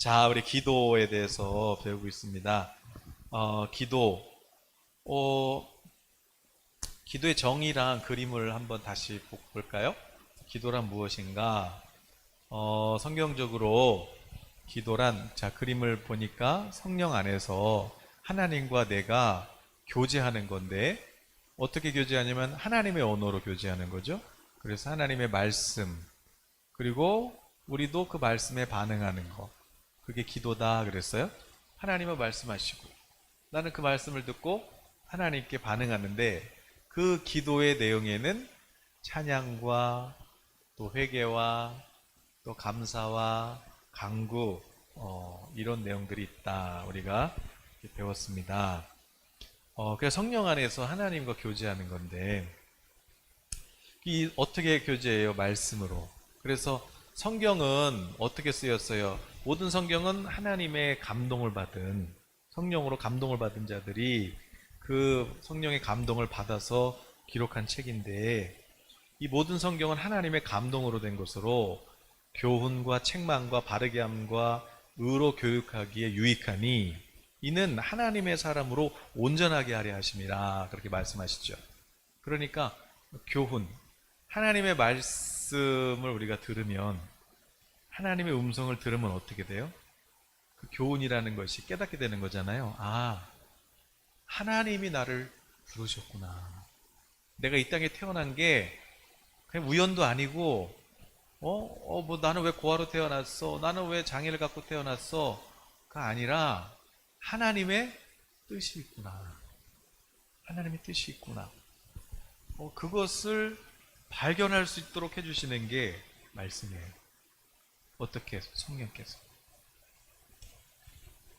자, 우리 기도에 대해서 배우고 있습니다. 기도, 어, 기도의 정의랑 그림을 한번 다시 볼까요? 기도란 무엇인가? 성경적으로 기도란, 자, 그림을 보니까 성령 안에서 하나님과 내가 교제하는 건데, 어떻게 교제하냐면 하나님의 언어로 교제하는 거죠. 그래서 하나님의 말씀, 그리고 우리도 그 말씀에 반응하는 거. 그게 기도다 그랬어요. 하나님은 말씀하시고 나는 그 말씀을 듣고 하나님께 반응하는데, 그 기도의 내용에는 찬양과 또 회개와 또 감사와 간구, 이런 내용들이 있다 우리가 배웠습니다. 그래서 성령 안에서 하나님과 교제하는 건데, 이 어떻게 교제해요? 말씀으로. 그래서 성경은 어떻게 쓰였어요? 모든 성경은 하나님의 감동을 받은, 성령으로 감동을 받은 자들이 그 성령의 감동을 받아서 기록한 책인데, 이 모든 성경은 하나님의 감동으로 된 것으로 교훈과 책망과 바르게 함과 의로 교육하기에 유익하니 이는 하나님의 사람으로 온전하게 하려 하심이라, 그렇게 말씀하시죠. 그러니까 교훈, 하나님의 말씀을 우리가 들으면, 하나님의 음성을 들으면 어떻게 돼요? 그 교훈이라는 것이 깨닫게 되는 거잖아요. 아, 하나님이 나를 부르셨구나. 내가 이 땅에 태어난 게 그냥 우연도 아니고, 뭐 나는 왜 고아로 태어났어? 나는 왜 장애를 갖고 태어났어? 가 아니라 하나님의 뜻이 있구나. 하나님의 뜻이 있구나. 그것을 발견할 수 있도록 해주시는 게 말씀이에요. 어떻게 해서? 성령께서.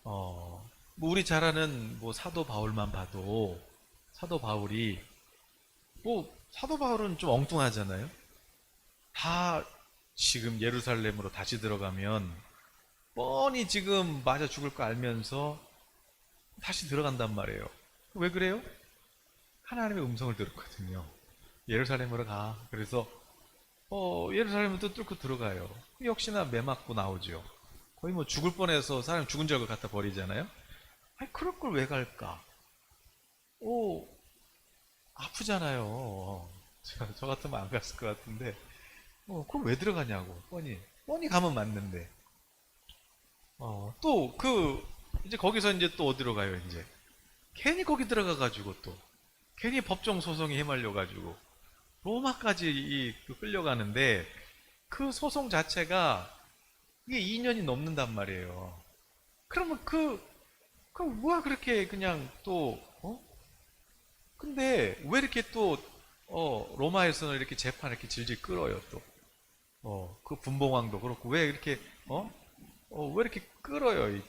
뭐 우리 잘 아는 뭐 사도 바울만 봐도, 사도 바울이, 뭐 사도 바울은 좀 엉뚱하잖아요. 다 지금 예루살렘으로 다시 들어가면 뻔히 지금 맞아 죽을 거 알면서 다시 들어간단 말이에요. 왜 그래요? 하나님의 음성을 들었거든요. 예루살렘으로 가. 그래서 예루살렘을 또 뚫고 들어가요. 역시나 매 맞고 나오죠. 거의 뭐 죽을 뻔해서 사람 죽은 줄 알고 갖다 버리잖아요. 아니, 그럴 걸 왜 갈까? 오, 아프잖아요. 저 같으면 안 갔을 것 같은데, 그걸 왜 들어가냐고. 뻔히 가면 맞는데. 또, 이제 거기서 이제 또 어디로 가요, 이제. 괜히 거기 들어가가지고 또. 괜히 법정 소송에 휘말려가지고. 로마까지 끌려가는데, 그 소송 자체가 이게 2년이 넘는단 말이에요. 그러면 뭐야, 그렇게 그냥 또, 근데 왜 이렇게 또, 로마에서는 이렇게 재판 이렇게 질질 끌어요, 또. 그 분봉왕도 그렇고, 왜 이렇게, 왜 이렇게 끌어요,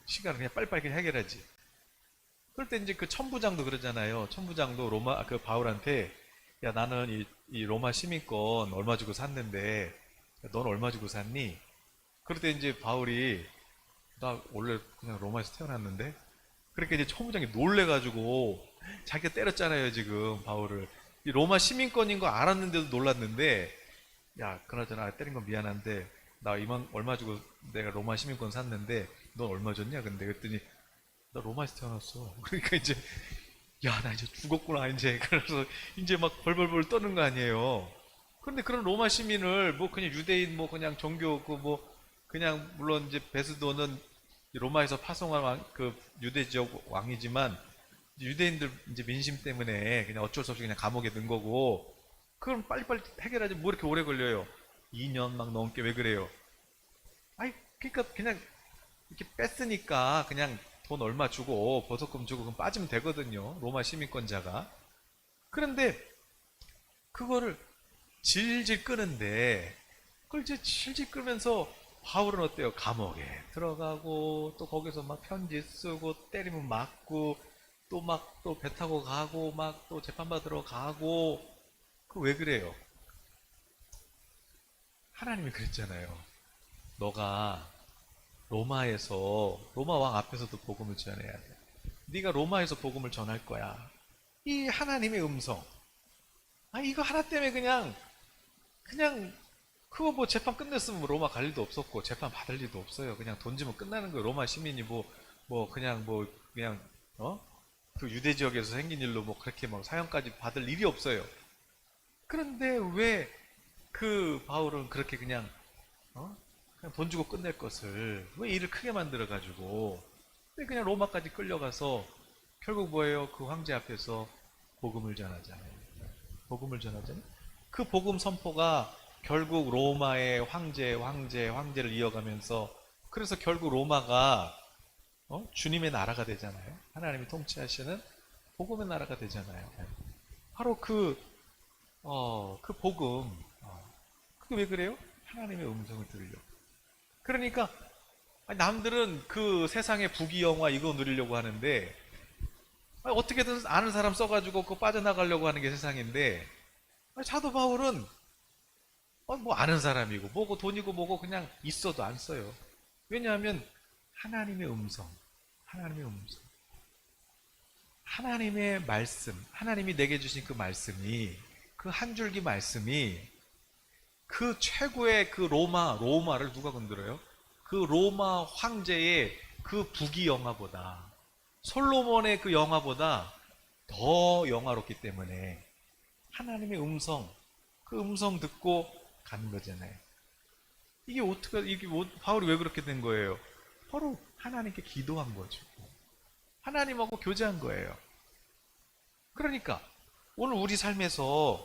시간을 그냥 빨리빨리 그냥 해결하지. 그럴 때 이제 그 천부장도 그러잖아요. 천부장도 그 바울한테, 야, 나는 이 로마 시민권 얼마 주고 샀는데, 넌 얼마 주고 샀니? 그럴 때 이제 바울이, 나 원래 그냥 로마에서 태어났는데? 그렇게 이제 천부장이 놀래가지고, 자기가 때렸잖아요, 지금, 바울을. 이 로마 시민권인 거 알았는데도 놀랐는데, 야, 그나저나 때린 건 미안한데, 나 얼마 주고 내가 로마 시민권 샀는데, 넌 얼마 줬냐? 근데 그랬더니, 나 로마에서 태어났어. 그러니까 이제, 야, 나 이제 죽었구나, 이제. 그래서 이제 막 벌벌벌 떠는 거 아니에요. 그런데 그런 로마 시민을 뭐 그냥 유대인 뭐 그냥 종교 뭐 그냥 물론 이제 베스도는 로마에서 파송한 그 유대 지역 왕이지만, 유대인들 이제 민심 때문에 그냥 어쩔 수 없이 그냥 감옥에 넣은 거고, 그럼 빨리빨리 해결하지 뭐 이렇게 오래 걸려요. 2년 막 넘게. 왜 그래요? 아이, 그러니까 그냥 이렇게 뺐으니까 그냥 돈 얼마 주고 보석금 주고 그럼 빠지면 되거든요, 로마 시민권자가. 그런데 그거를 질질 끄는데, 그걸 이제 질질 끌면서 바울은 어때요? 감옥에 들어가고 또 거기서 막 편지 쓰고 때리면 맞고 또 막 또 배 타고 가고 막 또 재판받으러 가고. 그 왜 그래요? 하나님이 그랬잖아요. 너가 로마 왕 앞에서도 복음을 전해야 돼. 네가 로마에서 복음을 전할 거야. 이 하나님의 음성. 이거 하나 때문에 그냥 그거 뭐 재판 끝냈으면 뭐 로마 갈 일도 없었고 재판 받을 일도 없어요. 그냥 돈 주면 끝나는 거예요. 로마 시민이 그냥 그 유대 지역에서 생긴 일로 뭐 그렇게 뭐 사형까지 받을 일이 없어요. 그런데 왜 그 바울은 그렇게 그냥 돈 주고 끝낼 것을 왜 일을 크게 만들어 가지고 왜 그냥 로마까지 끌려가서 결국 뭐예요? 그 황제 앞에서 복음을 전하잖아요. 복음을 전하잖아요. 그 복음 선포가 결국 로마의 황제를 이어가면서 그래서 결국 로마가 주님의 나라가 되잖아요. 하나님이 통치하시는 복음의 나라가 되잖아요. 바로 그 복음, 그게 왜 그래요? 하나님의 음성을 들으려고. 그러니까 남들은 그 세상의 부귀영화 이거 누리려고 하는데 어떻게든 아는 사람 써가지고 그거 빠져나가려고 하는 게 세상인데 사도 바울은 뭐 아는 사람이고 뭐고 돈이고 뭐고 그냥 있어도 안 써요. 왜냐하면 하나님의 음성, 하나님의 음성, 하나님의 말씀, 하나님이 내게 주신 그 말씀이 그 한 줄기 말씀이 그 최고의 그 로마를 누가 건드려요? 그 로마 황제의 그 부귀영화보다 솔로몬의 그 영화보다 더 영화롭기 때문에 하나님의 음성, 그 음성 듣고 가는 거잖아요. 바울이 왜 그렇게 된 거예요? 바로 하나님께 기도한 거죠. 하나님하고 교제한 거예요. 그러니까 오늘 우리 삶에서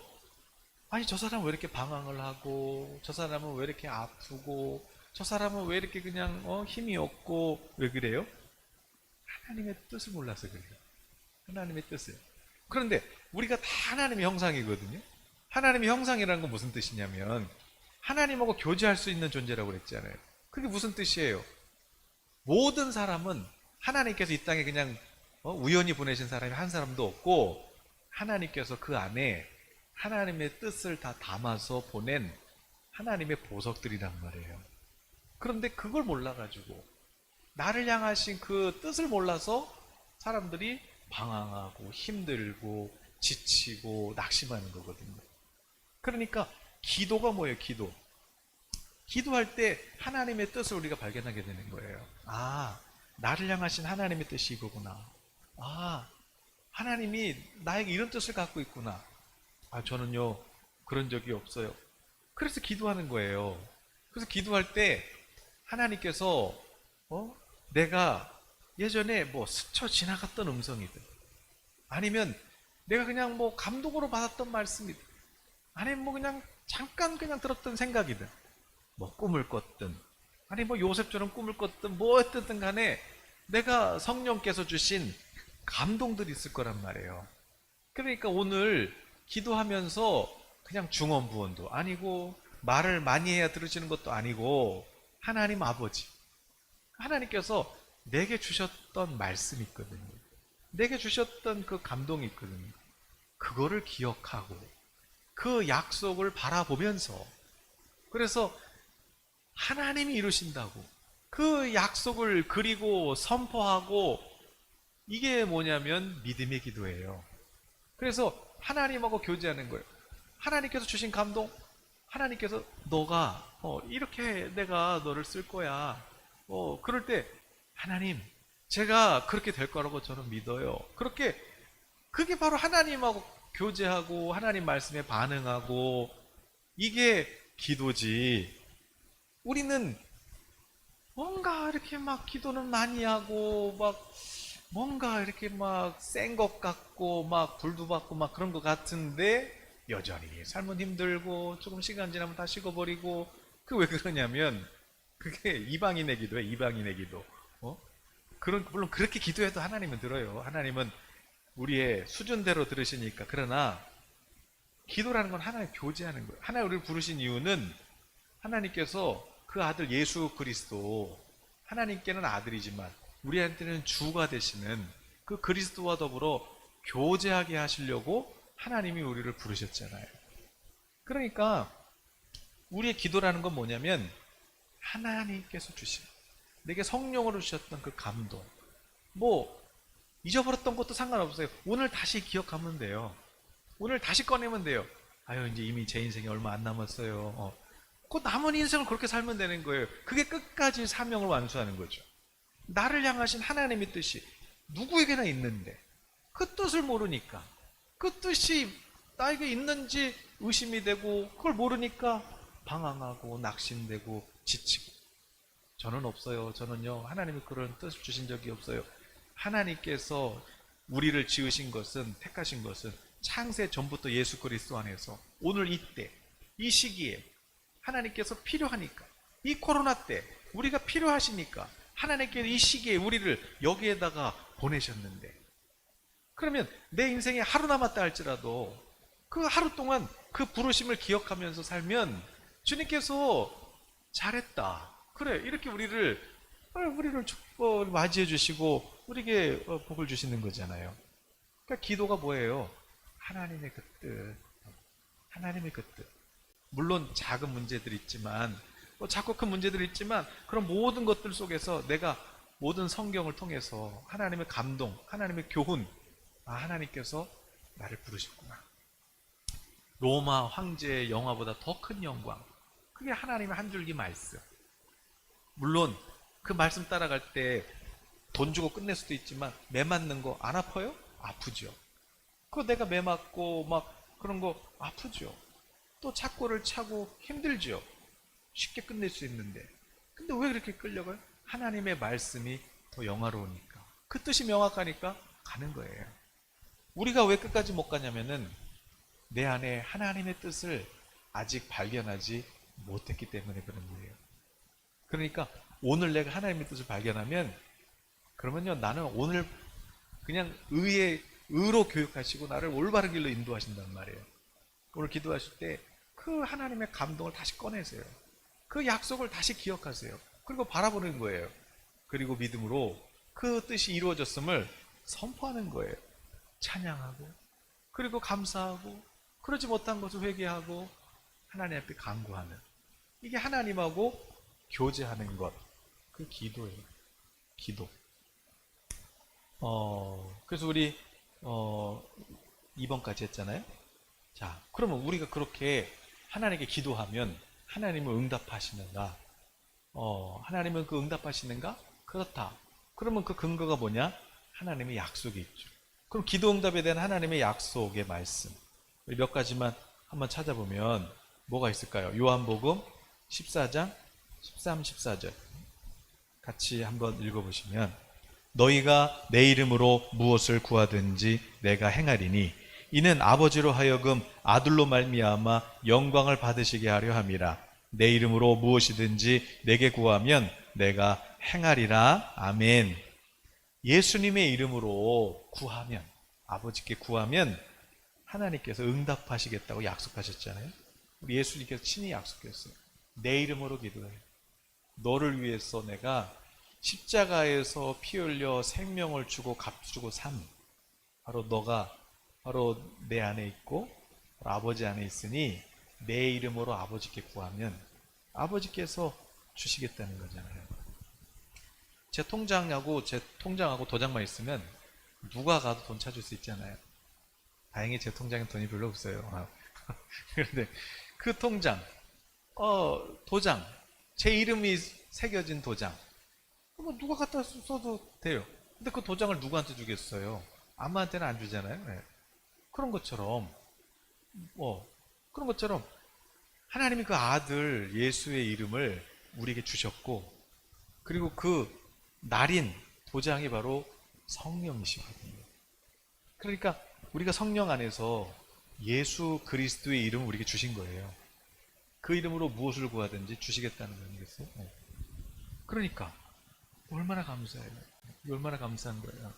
아니 저 사람은 왜 이렇게 방황을 하고 저 사람은 왜 이렇게 아프고 저 사람은 왜 이렇게 그냥 힘이 없고 왜 그래요? 하나님의 뜻을 몰라서 그래요. 하나님의 뜻을. 그런데 우리가 다 하나님의 형상이거든요. 하나님의 형상이라는 건 무슨 뜻이냐면 하나님하고 교제할 수 있는 존재라고 그랬잖아요. 그게 무슨 뜻이에요? 모든 사람은 하나님께서 이 땅에 그냥 우연히 보내신 사람이 한 사람도 없고 하나님께서 그 안에 하나님의 뜻을 다 담아서 보낸 하나님의 보석들이란 말이에요. 그런데 그걸 몰라가지고 나를 향하신 그 뜻을 몰라서 사람들이 방황하고 힘들고 지치고 낙심하는 거거든요. 그러니까 기도가 뭐예요? 기도할 때 하나님의 뜻을 우리가 발견하게 되는 거예요. 아, 나를 향하신 하나님의 뜻이 이거구나. 아, 하나님이 나에게 이런 뜻을 갖고 있구나. 아, 저는요 그런 적이 없어요. 그래서 기도하는 거예요. 그래서 기도할 때 하나님께서 내가 예전에 뭐 스쳐 지나갔던 음성이든 아니면 내가 그냥 뭐 감동으로 받았던 말씀이든 아니면 뭐 그냥 잠깐 그냥 들었던 생각이든 뭐 꿈을 꿨든 아니 뭐 요셉처럼 꿈을 꿨든 뭐 했든 간에 내가 성령께서 주신 감동들이 있을 거란 말이에요. 그러니까 오늘 기도하면서 그냥 중언부언도 아니고 말을 많이 해야 들으시는 것도 아니고 하나님 아버지 하나님께서 내게 주셨던 말씀이 있거든요. 내게 주셨던 그 감동이 있거든요. 그거를 기억하고 그 약속을 바라보면서 그래서 하나님이 이루신다고 그 약속을 그리고 선포하고 이게 뭐냐면 믿음의 기도예요. 그래서 하나님하고 교제하는 거예요. 하나님께서 주신 감동, 하나님께서 너가 이렇게 내가 너를 쓸 거야. 그럴 때 하나님, 제가 그렇게 될 거라고 저는 믿어요. 그게 바로 하나님하고 교제하고 하나님 말씀에 반응하고 이게 기도지. 우리는 뭔가 이렇게 막 기도는 많이 하고 막 뭔가 이렇게 막 센 것 같고 막 불도 받고 막 그런 것 같은데 여전히 삶은 힘들고 조금 시간 지나면 다 식어버리고 그 왜 그러냐면 그게 이방인의 기도예요. 이방인의 기도. 물론 그렇게 기도해도 하나님은 들어요. 하나님은 우리의 수준대로 들으시니까. 그러나 기도라는 건 하나님 교제하는 거예요. 하나님 우리를 부르신 이유는 하나님께서 그 아들 예수 그리스도 하나님께는 아들이지만 우리한테는 주가 되시는 그 그리스도와 더불어 교제하게 하시려고 하나님이 우리를 부르셨잖아요. 그러니까 우리의 기도라는 건 뭐냐면 하나님께서 주신 내게 성령으로 주셨던 그 감동 뭐 잊어버렸던 것도 상관없어요. 오늘 다시 기억하면 돼요. 오늘 다시 꺼내면 돼요. 아유 이제 이미 제 인생이 얼마 안 남았어요. 그 남은 인생을 그렇게 살면 되는 거예요. 그게 끝까지 사명을 완수하는 거죠. 나를 향하신 하나님의 뜻이 누구에게나 있는데 그 뜻을 모르니까, 그 뜻이 나에게 있는지 의심이 되고, 그걸 모르니까 방황하고 낙심되고 지치고. 저는 없어요. 저는요, 하나님이 그런 뜻을 주신 적이 없어요. 하나님께서 우리를 지으신 것은, 택하신 것은 창세 전부터 예수 그리스도 안에서 오늘 이때 이 시기에 하나님께서 필요하니까, 이 코로나 때 우리가 필요하시니까 하나님께서 이 시기에 우리를 여기에다가 보내셨는데, 그러면 내 인생에 하루 남았다 할지라도 그 하루 동안 그 부르심을 기억하면서 살면 주님께서 잘했다, 그래, 이렇게 우리를 맞이해 주시고 우리에게 복을 주시는 거잖아요. 그러니까 기도가 뭐예요? 하나님의 그 뜻, 하나님의 그 뜻. 물론 작은 문제들이 있지만, 작고 큰 문제들이 있지만, 그런 모든 것들 속에서 내가 모든 성경을 통해서 하나님의 감동, 하나님의 교훈, 하나님께서 나를 부르셨구나, 로마 황제의 영화보다 더 큰 영광, 그게 하나님의 한 줄기 말씀. 물론 그 말씀 따라갈 때 돈 주고 끝낼 수도 있지만, 매 맞는 거 안 아파요? 아프죠. 그거 내가 매 맞고 막 그런 거 아프죠. 또 착고를 차고 힘들죠. 쉽게 끝낼 수 있는데. 근데 왜 그렇게 끌려가요? 하나님의 말씀이 더 영화로우니까, 그 뜻이 명확하니까 가는 거예요. 우리가 왜 끝까지 못 가냐면은 내 안에 하나님의 뜻을 아직 발견하지 못했기 때문에 그런 거예요. 그러니까 오늘 내가 하나님의 뜻을 발견하면, 그러면요, 나는 오늘 그냥 의로 교육하시고 나를 올바른 길로 인도하신단 말이에요. 오늘 기도하실 때 그 하나님의 감동을 다시 꺼내세요. 그 약속을 다시 기억하세요. 그리고 바라보는 거예요. 그리고 믿음으로 그 뜻이 이루어졌음을 선포하는 거예요. 찬양하고, 그리고 감사하고, 그러지 못한 것을 회개하고 하나님 앞에 간구하는, 이게 하나님하고 교제하는 것, 그 기도예요. 기도. 그래서 우리 2번까지 했잖아요. 자, 그러면 우리가 그렇게 하나님께 기도하면 하나님은 응답하시는가? 하나님은 그 응답하시는가? 그렇다. 그러면 그 근거가 뭐냐? 하나님의 약속이 있죠. 그럼 기도 응답에 대한 하나님의 약속의 말씀, 몇 가지만 한번 찾아보면 뭐가 있을까요? 요한복음 14장 13, 14절 같이 한번 읽어보시면, 너희가 내 이름으로 무엇을 구하든지 내가 행하리니 이는 아버지로 하여금 아들로 말미암아 영광을 받으시게 하려 함이라. 내 이름으로 무엇이든지 내게 구하면 내가 행하리라. 아멘. 예수님의 이름으로 구하면, 아버지께 구하면 하나님께서 응답하시겠다고 약속하셨잖아요. 우리 예수님께서 친히 약속했어요. 내 이름으로 기도해. 너를 위해서 내가 십자가에서 피 흘려 생명을 주고 값주고 산, 바로 너가 바로 내 안에 있고 아버지 안에 있으니 내 이름으로 아버지께 구하면 아버지께서 주시겠다는 거잖아요. 제 통장하고 도장만 있으면 누가 가도 돈 찾을 수 있잖아요. 다행히 제 통장에 돈이 별로 없어요. 그런데 그 통장, 도장, 제 이름이 새겨진 도장, 뭐 누가 갖다 써도 돼요. 근데 그 도장을 누구한테 주겠어요? 아무한테는 안 주잖아요. 네. 그런 것처럼 하나님이 그 아들 예수의 이름을 우리에게 주셨고, 그리고 그 날인 도장이 바로 성령이시거든요. 그러니까 우리가 성령 안에서 예수 그리스도의 이름을 우리에게 주신 거예요. 그 이름으로 무엇을 구하든지 주시겠다는 거 아니겠어요? 네. 그러니까 얼마나 감사해요. 얼마나 감사한 거예요.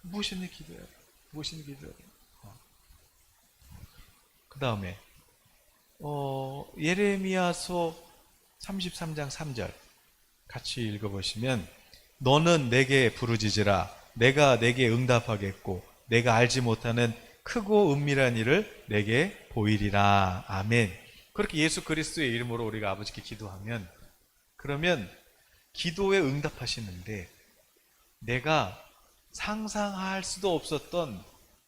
무엇이든 기도해요. 무엇이든 기도해요. 그 다음에 예레미야서 33장 3절 같이 읽어보시면, 너는 내게 부르짖으라. 내가 내게 응답하겠고 내가 알지 못하는 크고 은밀한 일을 내게 보이리라. 아멘. 그렇게 예수 그리스도의 이름으로 우리가 아버지께 기도하면, 그러면 기도에 응답하시는데 내가 상상할 수도 없었던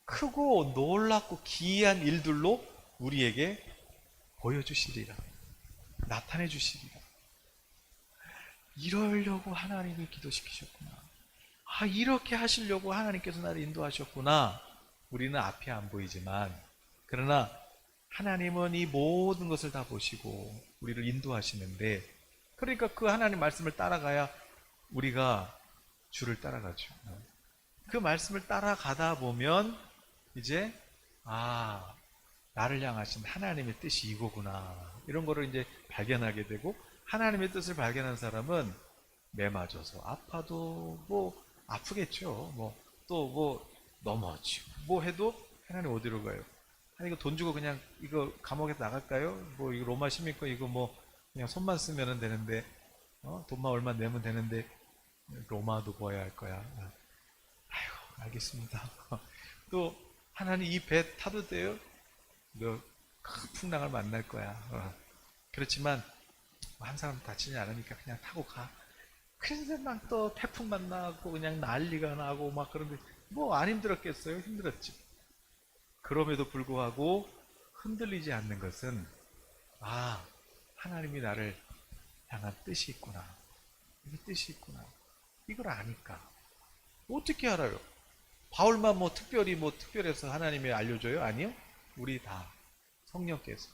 크고 놀랍고 기이한 일들로 우리에게 보여주시리라. 나타내 주시리라. 이러려고 하나님이 기도시키셨구나. 아, 이렇게 하시려고 하나님께서 나를 인도하셨구나. 우리는 앞이 안 보이지만, 그러나 하나님은 이 모든 것을 다 보시고 우리를 인도하시는데, 그러니까 그 하나님 말씀을 따라가야 우리가 주를 따라가죠. 그 말씀을 따라가다 보면 이제 나를 향하신 하나님의 뜻이 이거구나, 이런 거를 이제 발견하게 되고, 하나님의 뜻을 발견한 사람은 매 맞아서 아파도 뭐 아프겠죠. 또 넘어지고 뭐 해도 하나님 어디로 가요? 아니, 이거 돈 주고 그냥 이거 감옥에 나갈까요? 뭐 이거 로마 시민권 이거 뭐 그냥 손만 쓰면 되는데, 돈만 얼마 내면 되는데 로마도 보아야 할 거야. 아이고, 알겠습니다. 또 하나님 이 배 타도 돼요? 너 큰 풍랑을 만날 거야. 그렇지만 한 사람 다치지 않으니까 그냥 타고 가. 그런데 막 또 태풍 만나고 그냥 난리가 나고 막 그런데 뭐 안 힘들었겠어요? 힘들었지. 그럼에도 불구하고 흔들리지 않는 것은 하나님이 나를 향한 뜻이 있구나. 이 뜻이 있구나. 이걸 아니까. 어떻게 알아요? 바울만 특별해서 하나님이 알려줘요? 아니요. 우리 다 성령께서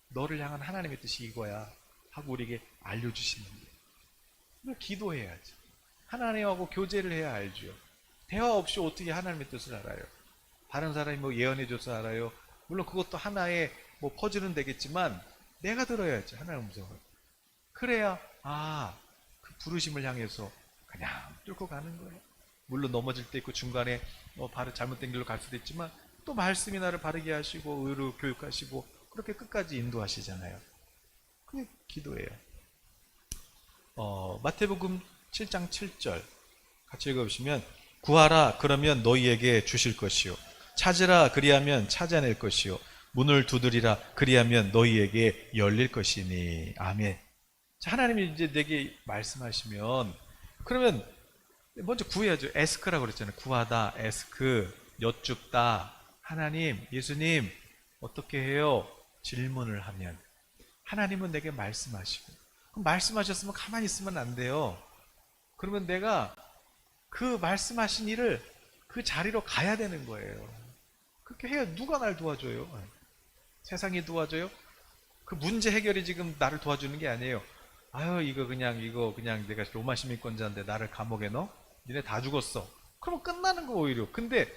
너를 향한 하나님의 뜻이 이거야 하고 우리에게 알려주시는 거예요. 기도해야지. 하나님하고 교제를 해야 알죠. 대화 없이 어떻게 하나님의 뜻을 알아요? 다른 사람이 뭐 예언해줘서 알아요. 물론 그것도 하나의 뭐 퍼즐은 되겠지만 내가 들어야지, 하나님의 음성을. 그래야 그 부르심을 향해서 그냥 뚫고 가는 거예요. 물론 넘어질 때 있고 중간에 바로 잘못된 길로 갈 수도 있지만 또 말씀이 나를 바르게 하시고 의로 교육하시고 그렇게 끝까지 인도하시잖아요. 그게 기도예요. 마태복음 7장 7절 같이 읽어보시면, 구하라 그러면 너희에게 주실 것이요, 찾으라 그리하면 찾아낼 것이요, 문을 두드리라 그리하면 너희에게 열릴 것이니. 아멘. 자, 하나님이 이제 내게 말씀하시면 그러면 먼저 구해야죠. 에스크라고 그랬잖아요. 구하다, 에스크, 여쭙다. 하나님, 예수님 어떻게 해요? 질문을 하면 하나님은 내게 말씀하시고, 그럼 말씀하셨으면 가만히 있으면 안 돼요. 그러면 내가 그 말씀하신 일을 그 자리로 가야 되는 거예요. 그렇게 해야 누가 날 도와줘요? 세상이 도와줘요? 그 문제 해결이 지금 나를 도와주는 게 아니에요. 이거 그냥 내가 로마 시민권자인데 나를 감옥에 넣어? 니네 다 죽었어. 그러면 끝나는 거 오히려. 근데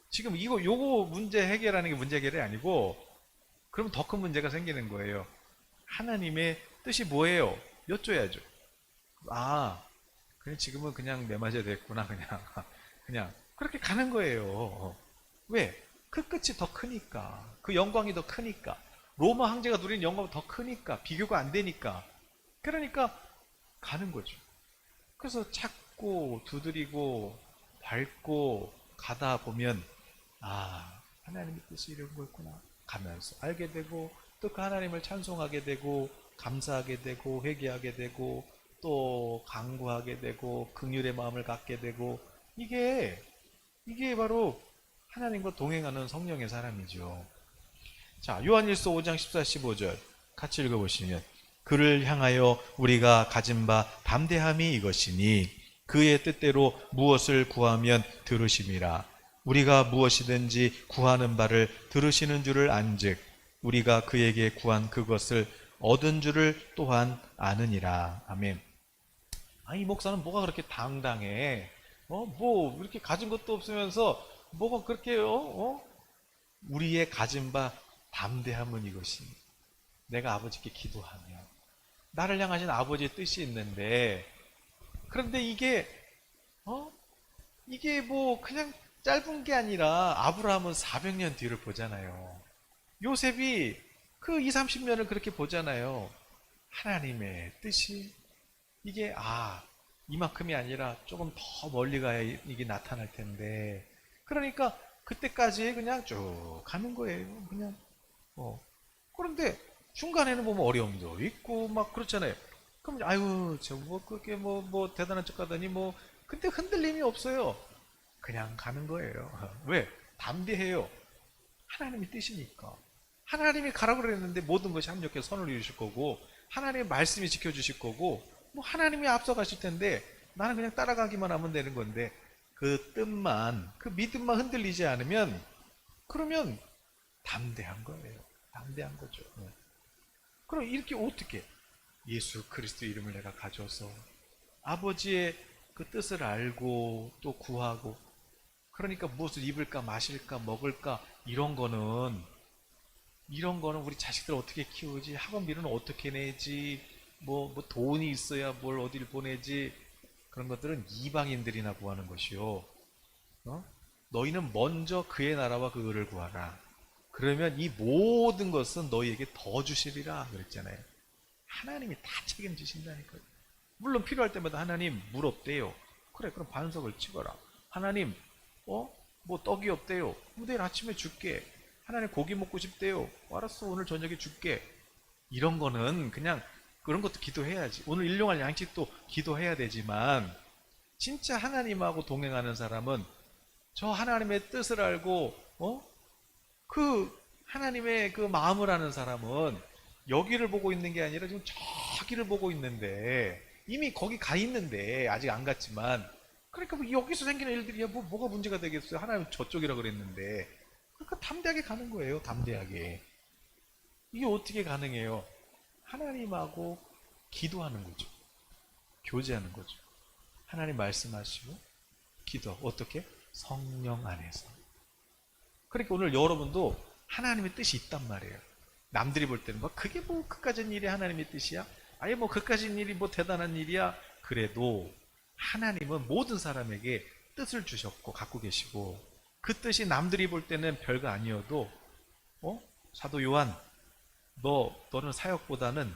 지금 요거 문제 해결하는 게 문제 해결이 아니고, 그럼 더 큰 문제가 생기는 거예요. 하나님의 뜻이 뭐예요? 여쭤야죠. 그냥 지금은 그냥 내 맞아야 됐구나. 그냥 그렇게 가는 거예요. 왜? 그 끝이 더 크니까. 그 영광이 더 크니까. 로마 황제가 누린 영광이 더 크니까. 비교가 안 되니까. 그러니까 가는 거죠. 그래서 찾고 두드리고 밟고 가다 보면 하나님의 뜻이 이런 거였구나 가면서 알게 되고, 또 그 하나님을 찬송하게 되고 감사하게 되고 회개하게 되고 또 간구하게 되고 긍휼의 마음을 갖게 되고, 이게 바로 하나님과 동행하는 성령의 사람이죠. 자, 요한일서 5장 14, 15절 같이 읽어보시면, 그를 향하여 우리가 가진 바 담대함이 이것이니 그의 뜻대로 무엇을 구하면 들으심이라. 우리가 무엇이든지 구하는 바를 들으시는 줄을 안즉 우리가 그에게 구한 그것을 얻은 줄을 또한 아느니라. 아멘. 이 목사는 뭐가 그렇게 당당해? 뭐 이렇게 가진 것도 없으면서 뭐가 그렇게 우리의 가진 바 담대함은 이것이니 내가 아버지께 기도하며 나를 향하신 아버지의 뜻이 있는데, 그런데 이게 뭐 그냥 짧은 게 아니라 아브라함은 400년 뒤를 보잖아요. 요셉이 그 20, 30년을 그렇게 보잖아요. 하나님의 뜻이 이게 이만큼이 아니라 조금 더 멀리 가야 이게 나타날 텐데, 그러니까 그때까지 그냥 쭉 가는 거예요. 그냥 그런데 중간에는 보면 어려움도 있고 막 그렇잖아요. 그럼 그렇게 뭐 대단한 척 하더니 근데 흔들림이 없어요. 그냥 가는 거예요. 왜? 담대해요. 하나님의 뜻이니까. 하나님이 가라고 그랬는데 모든 것이 합력해 선을 이루실 거고 하나님의 말씀이 지켜주실 거고 뭐 하나님이 앞서가실 텐데 나는 그냥 따라가기만 하면 되는 건데 그 뜻만 그 믿음만 흔들리지 않으면 그러면 담대한 거예요. 담대한 거죠. 그럼 이렇게 어떻게 예수 그리스도 이름을 내가 가져서 아버지의 그 뜻을 알고 또 구하고 그러니까 무엇을 입을까 마실까 먹을까 이런 거는 우리 자식들 어떻게 키우지 학원비는 어떻게 내지 뭐 돈이 있어야 뭘 어디를 보내지 그런 것들은 이방인들이나 구하는 것이요. 어? 너희는 먼저 그의 나라와 그 의를 구하라. 그러면 이 모든 것은 너희에게 더 주시리라 그랬잖아요. 하나님이 다 책임지신다니까요. 물론 필요할 때마다 하나님 물 없대요. 그래 그럼 반석을 찍어라. 하나님 뭐 떡이 없대요. 내일 아침에 줄게. 하나님 고기 먹고 싶대요. 알았어 오늘 저녁에 줄게. 이런 거는 그냥 그런 것도 기도해야지. 오늘 일용할 양식도 기도해야 되지만 진짜 하나님하고 동행하는 사람은 저 하나님의 뜻을 알고 그 하나님의 그 마음을 아는 사람은 여기를 보고 있는 게 아니라 지금 저기를 보고 있는데 이미 거기 가 있는데 아직 안 갔지만 그러니까 뭐 여기서 생기는 일들이야 뭐가 문제가 되겠어요. 하나님 저쪽이라 그랬는데 그러니까 담대하게 가는 거예요. 담대하게. 이게 어떻게 가능해요? 하나님하고 기도하는 거죠. 교제하는 거죠. 하나님 말씀하시고 기도하고 어떻게? 성령 안에서. 그러니까 오늘 여러분도 하나님의 뜻이 있단 말이에요. 남들이 볼 때는 뭐 그게 뭐 그까진 일이 하나님의 뜻이야? 아예 뭐 그까진 일이 뭐 대단한 일이야? 그래도 하나님은 모든 사람에게 뜻을 주셨고 갖고 계시고 그 뜻이 남들이 볼 때는 별거 아니어도 사도 요한 너는 사역보다는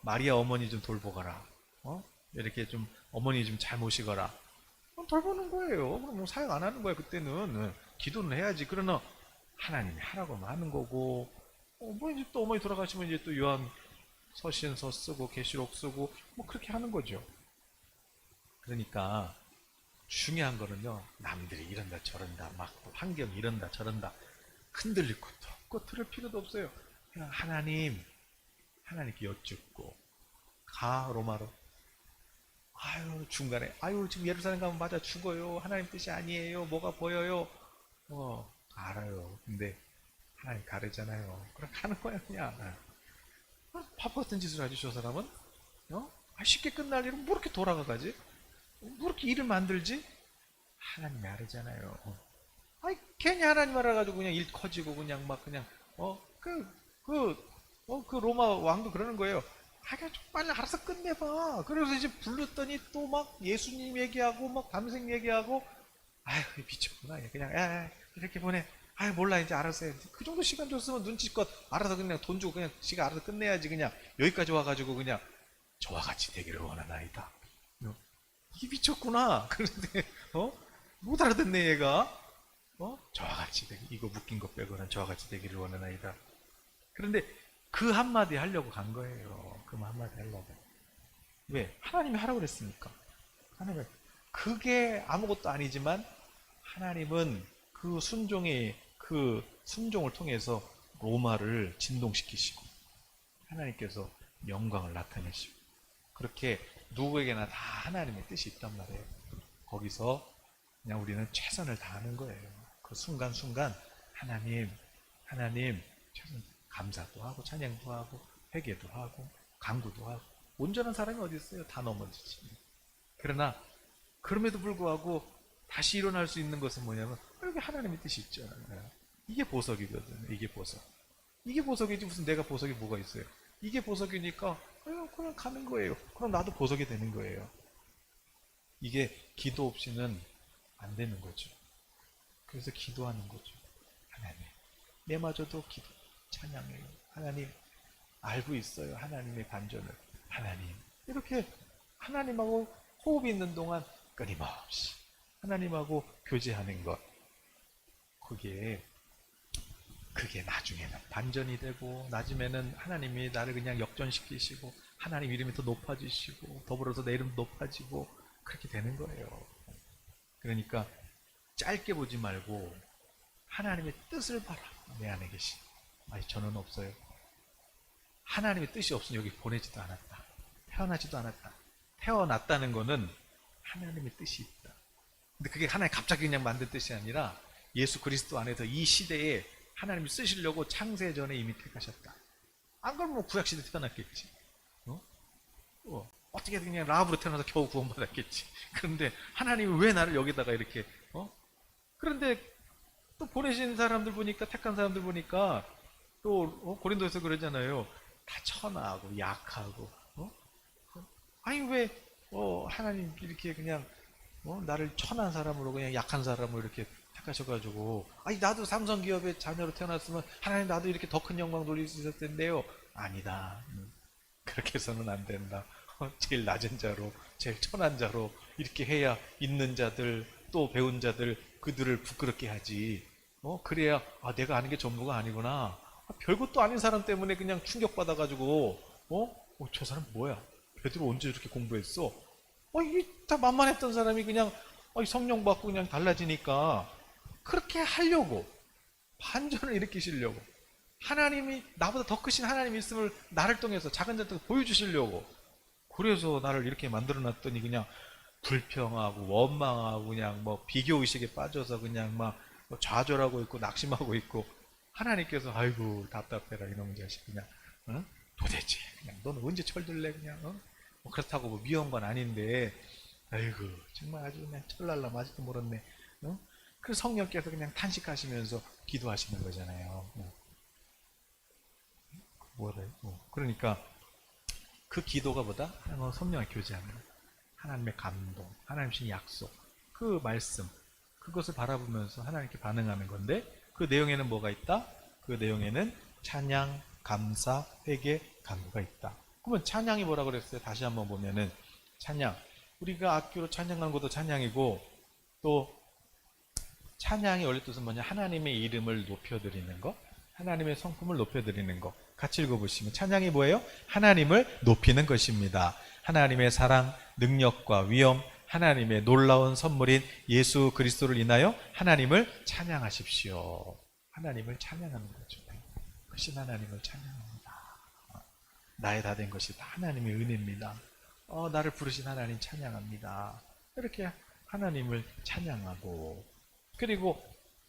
마리아 어머니 좀 돌보거라. 이렇게 좀 어머니 좀 잘 모시거라. 돌보는 거예요. 그럼 뭐 사역 안 하는 거야 그때는. 기도는 해야지. 그러나 하나님이 하라고만 하는 거고 뭐 이제 또 어머니 돌아가시면 이제 또 요한 서신서 쓰고 계시록 쓰고 뭐 그렇게 하는 거죠. 그러니까 중요한 거는요. 남들이 이런다 저런다 막 환경이 이런다 저런다 흔들릴 것도 없고 들을 필요도 없어요. 그냥 하나님께 여쭙고 가 로마로 아유 중간에 아유 지금 예루살렘 가면 맞아 죽어요. 하나님 뜻이 아니에요. 뭐가 보여요. 알아요. 근데 하나님 가르잖아요. 그럼 가는 거야 그냥. 밥 같은 짓을 하지 저 사람은? 쉽게 끝날 일은 뭐 이렇게 돌아가가지? 뭐 이렇게 일을 만들지? 하나님이 알잖아요. 괜히 하나님 알아가지고 그냥 일 커지고 그냥 막 그냥 그 로마 왕도 그러는 거예요. 그냥 좀 빨리 알아서 끝내봐. 그래서 이제 불렀더니 또 막 예수님 얘기하고 막 밤생 얘기하고 아휴 미쳤구나. 그냥 이렇게 보내. 몰라 이제 알았어. 그 정도 시간 줬으면 눈치껏 알아서 그냥 돈 주고 그냥 지가 알아서 끝내야지. 그냥 여기까지 와가지고 그냥 저와 같이 되기를 원하나이다. 이게 미쳤구나. 그런데 못 알아듣네 얘가. 저와 같이 되기 이거 묶인 거 빼고는 저와 같이 되기를 원하나이다. 그런데 그 한마디 하려고 간 거예요. 그 한마디 하려고. 왜? 하나님이 하라고 그랬으니까. 하나님은 그게 아무것도 아니지만 하나님은 그 순종을 통해서 로마를 진동시키시고 하나님께서 영광을 나타내시고 그렇게 누구에게나 다 하나님의 뜻이 있단 말이에요. 거기서 그냥 우리는 최선을 다하는 거예요. 그 순간순간 하나님 최선 감사도 하고 찬양도 하고 회개도 하고 간구도 하고 온전한 사람이 어디 있어요? 다 넘어지지. 그러나 그럼에도 불구하고 다시 일어날 수 있는 것은 뭐냐면 여기 하나님의 뜻이 있잖아요. 이게 보석이거든. 이게 보석이지 무슨 내가 보석이 뭐가 있어요. 이게 보석이니까 그냥 가는 거예요. 그럼 나도 보석이 되는 거예요. 이게 기도 없이는 안 되는 거죠. 그래서 기도하는 거죠. 하나님 내마저도 기도 찬양해요. 하나님 알고 있어요. 하나님의 반전을. 하나님 이렇게 하나님하고 호흡이 있는 동안 끊임없이 하나님하고 교제하는 것 그게 나중에는 반전이 되고 나중에는 하나님이 나를 그냥 역전시키시고 하나님 이름이 더 높아지시고 더불어서 내 이름도 높아지고 그렇게 되는 거예요. 그러니까 짧게 보지 말고 하나님의 뜻을 봐라. 내 안에 계신 아니, 저는 없어요. 하나님의 뜻이 없으면 여기 보내지도 않았다. 태어나지도 않았다. 태어났다는 거는 하나님의 뜻이 있다. 근데 그게 하나님 갑자기 그냥 만든 뜻이 아니라 예수 그리스도 안에서 이 시대에 하나님이 쓰시려고 창세 전에 이미 택하셨다. 안 그러면 뭐 구약시대 태어났겠지. 어떻게 그냥 라합으로 태어나서 겨우 구원받았겠지. 그런데 하나님이 왜 나를 여기다가 이렇게 그런데 또 보내신 사람들 보니까, 택한 사람들 보니까 또 고린도에서 그러잖아요. 다 천하고 약하고 아니 왜 하나님 이렇게 그냥 나를 천한 사람으로, 그냥 약한 사람으로 이렇게 택하셔가지고, 아니 나도 삼성기업의 자녀로 태어났으면 하나님 나도 이렇게 더 큰 영광 돌릴 수 있었을 텐데요. 아니다. 그렇게 해서는 안 된다. 제일 낮은 자로, 제일 천한 자로 이렇게 해야 있는 자들, 또 배운 자들, 그들을 부끄럽게 하지. 그래야 내가 아는 게 전부가 아니구나. 별것도 아닌 사람 때문에 그냥 충격받아가지고 저 사람 뭐야? 베드로 언제 이렇게 공부했어? 이게 다 만만했던 사람이 그냥 성령 받고 그냥 달라지니까, 그렇게 하려고, 반전을 일으키시려고, 하나님이 나보다 더 크신 하나님이 있음을 나를 통해서, 작은 자 통해서 보여주시려고, 그래서 나를 이렇게 만들어 놨더니 그냥 불평하고 원망하고 그냥 뭐 비교의식에 빠져서 그냥 막 좌절하고 있고 낙심하고 있고, 하나님께서 아이고 답답해라 이놈의 자식, 그냥 도대체 그냥 너는 언제 철들래, 그냥 뭐 그렇다고 뭐 미워한 건 아닌데 아이고 정말 아주 그냥 철날라 아직도 모르네. 그 성령께서 그냥 탄식하시면서 기도하시는 거잖아요. 뭐래? 그러니까 그 기도가 뭐다? 성령의 교제하는, 하나님의 감동, 하나님의 약속, 그 말씀, 그것을 바라보면서 하나님께 반응하는 건데, 그 내용에는 뭐가 있다? 그 내용에는 찬양, 감사, 회개, 간구가 있다. 그러면 찬양이 뭐라 그랬어요? 다시 한번 보면은 찬양, 우리가 악기로 찬양하는 것도 찬양이고, 또 찬양이 원래 뜻은 뭐냐? 하나님의 이름을 높여드리는 것, 하나님의 성품을 높여드리는 것. 같이 읽어보시면 찬양이 뭐예요? 하나님을 높이는 것입니다. 하나님의 사랑, 능력과 위엄, 하나님의 놀라운 선물인 예수 그리스도를 인하여 하나님을 찬양하십시오. 하나님을 찬양하는 거죠. 크신 하나님을 찬양합니다. 나의 다 된 것이 다 하나님의 은혜입니다. 나를 부르신 하나님 찬양합니다. 이렇게 하나님을 찬양하고, 그리고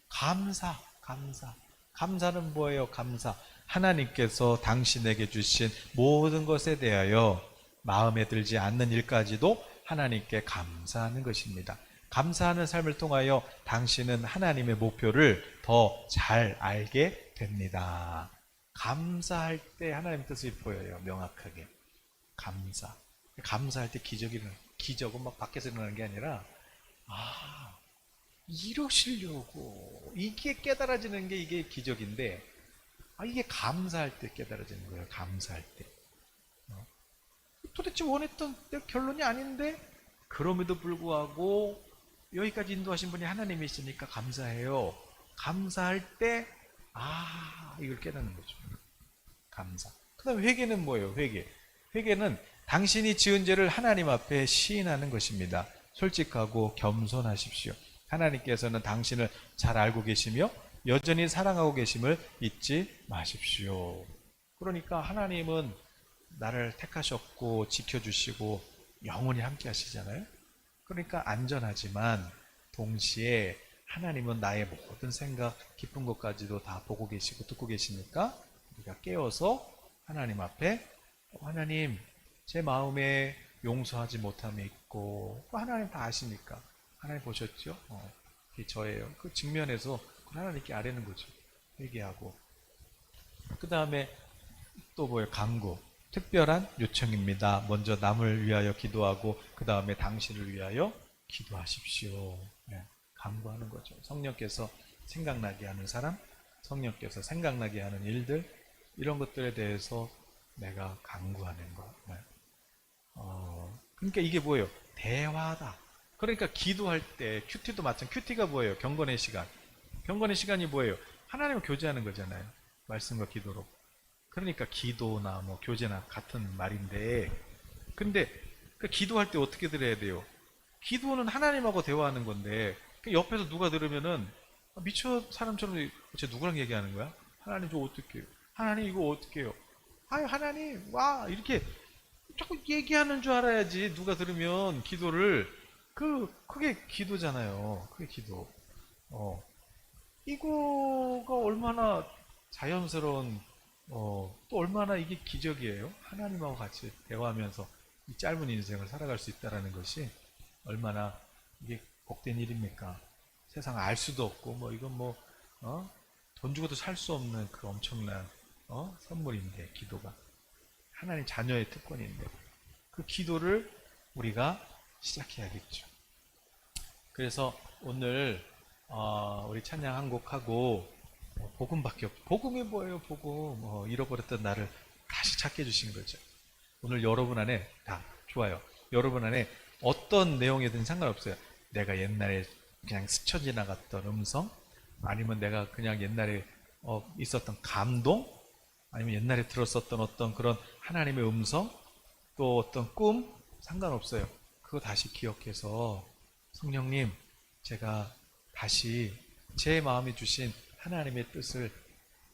감사. 감사는 뭐예요? 감사. 하나님께서 당신에게 주신 모든 것에 대하여 마음에 들지 않는 일까지도 하나님께 감사하는 것입니다. 감사하는 삶을 통하여 당신은 하나님의 목표를 더 잘 알게 됩니다. 감사할 때 하나님의 뜻이 보여요. 명확하게. 감사할 때 기적이 일어나요. 기적은 막 밖에서 일어나는 게 아니라 이러시려고, 이게 깨달아지는 게 이게 기적인데, 이게 감사할 때 깨달아지는 거예요. 감사할 때. 도대체 원했던 결론이 아닌데, 그럼에도 불구하고 여기까지 인도하신 분이 하나님이시니까 감사해요. 감사할 때 이걸 깨닫는 거죠. 감사. 그 다음에 회개는 뭐예요? 회개는 당신이 지은 죄를 하나님 앞에 시인하는 것입니다. 솔직하고 겸손하십시오. 하나님께서는 당신을 잘 알고 계시며 여전히 사랑하고 계심을 잊지 마십시오. 그러니까 하나님은 나를 택하셨고 지켜주시고 영원히 함께 하시잖아요. 그러니까 안전하지만 동시에 하나님은 나의 모든 생각, 기쁜 것까지도 다 보고 계시고 듣고 계시니까 우리가 깨어서 하나님 앞에, 하나님 제 마음에 용서하지 못함이 있고, 하나님 다 아시니까, 하나님 보셨죠? 그게 저예요. 그 직면에서 하나님께 아뢰는 거죠. 회개하고. 그 다음에 또 뭐예요? 간구. 특별한 요청입니다. 먼저 남을 위하여 기도하고 그 다음에 당신을 위하여 기도하십시오. 간구하는 거죠. 성령께서 생각나게 하는 사람, 성령께서 생각나게 하는 일들, 이런 것들에 대해서 내가 간구하는 것. 그러니까 이게 뭐예요? 대화다. 그러니까 기도할 때 큐티도 마찬가지. 큐티가 뭐예요? 경건의 시간. 경건의 시간이 뭐예요? 하나님과 교제하는 거잖아요. 말씀과 기도로. 그러니까 기도나 뭐 교제나 같은 말인데, 근데 그 기도할 때 어떻게 들어야 돼요? 기도는 하나님하고 대화하는 건데, 그 옆에서 누가 들으면은 미쳐 사람처럼 쟤 누구랑 얘기하는 거야? 하나님 저 어떻게 해요? 하나님 이거 어떻게 해요? 아유 하나님 와 이렇게 자꾸 얘기하는 줄 알아야지. 누가 들으면 기도를 그게 기도잖아요. 그게 기도. 어, 이거가 얼마나 자연스러운 또 얼마나 이게 기적이에요. 하나님하고 같이 대화하면서 이 짧은 인생을 살아갈 수 있다는 것이 얼마나 이게 복된 일입니까? 세상 알 수도 없고 뭐 이건 뭐 돈 주고도 살 수 없는 그 엄청난 선물인데 기도가 하나님 자녀의 특권인데 그 기도를 우리가 시작해야겠죠. 그래서 오늘 우리 찬양 한 곡하고 복음밖에 없. 복음이 뭐예요? 복음. 잃어버렸던 나를 다시 찾게 해주신 거죠. 오늘 여러분 안에 다 좋아요. 여러분 안에 어떤 내용이든 상관없어요. 내가 옛날에 그냥 스쳐 지나갔던 음성, 아니면 내가 그냥 옛날에 있었던 감동, 아니면 옛날에 들었었던 어떤 그런 하나님의 음성, 또 어떤 꿈, 상관없어요. 그거 다시 기억해서 성령님, 제가 다시 제 마음이 주신 하나님의 뜻을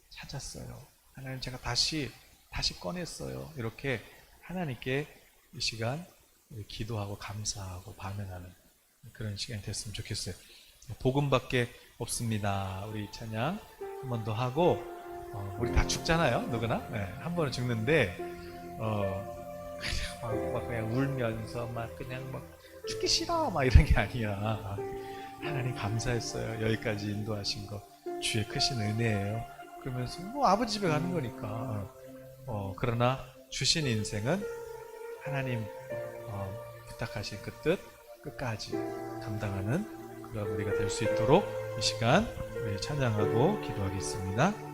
찾았어요. 하나님 제가 다시 꺼냈어요. 이렇게 하나님께 이 시간 기도하고 감사하고 반응하는 그런 시간이 됐으면 좋겠어요. 복음밖에 없습니다. 우리 찬양 한 번 더 하고 우리 다 죽잖아요. 누구나 네, 한 번은 죽는데 막 그냥 울면서 막 그냥 막 죽기 싫어 막 이런 게 아니야. 하나님 감사했어요. 여기까지 인도하신 거 주의 크신 은혜예요. 그러면서 뭐 아버지 집에 가는 거니까. 그러나 주신 인생은 하나님 부탁하신 그 뜻 끝까지 감당하는 그런 우리가 될 수 있도록 이 시간 우리 찬양하고 기도하겠습니다.